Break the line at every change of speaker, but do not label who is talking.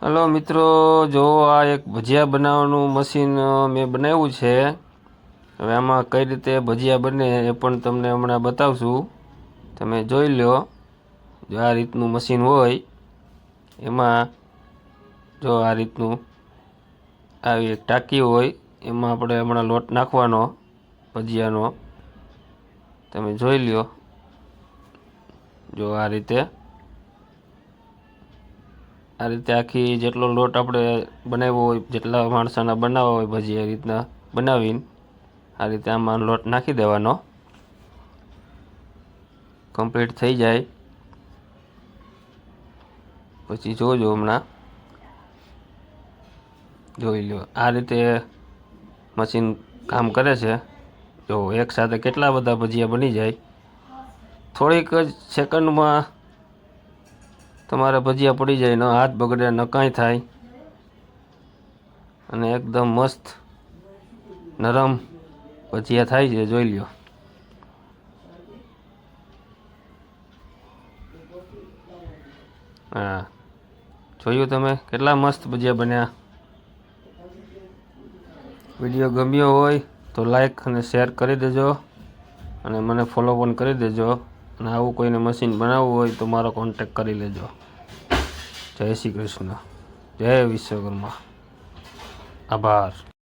Hello મિત્રો, જો આ એક ભજીયા બનાવવાનું મશીન મેં બનાવ્યું છે। હવે આમાં કઈ રીતે ભજીયા બને એ પણ તમને હમણાં બતાવશું। તમે જોઈ લો। જો આ રીતનું મશીન હોય એમાં જો આ રીતનું આવી એક ટાંકી હોય એમાં આપણે હમણાં લોટ નાખવાનો ભજીયાનો। તમે જોઈ લ્યો। જો આ રીતે આખી જેટલો લોટ આપણે બનાવ્યો હોય, જેટલા માણસોના બનાવવા હોય ભજીયા, એ રીતના બનાવીને આ રીતે આમાં લોટ નાખી દેવાનો। કમ્પ્લીટ થઈ જાય પછી જોજો, હમણાં જોઈ લો। આ રીતે મશીન કામ કરે છે। જો એક સાથે કેટલા બધા ભજીયા બની જાય। થોડીક જ સેકન્ડમાં તમારે ભજીયા પડી જાય, ન હાથ બગડે ન કાંઈ થાય, અને એકદમ મસ્ત નરમ ભજીયા થાય છે। જોઈ લ્યો। હા, જોયું તમે કેટલા મસ્ત ભજીયા બન્યા। વિડીયો ગમ્યો હોય તો લાઈક અને શેર કરી દેજો, અને મને ફોલો પણ કરી દેજો। અને આવું કોઈને મશીન બનાવવું હોય તો મારો કોન્ટેક કરી લેજો। જય શ્રી કૃષ્ણ, જય વિશ્વકર્મા, આભાર।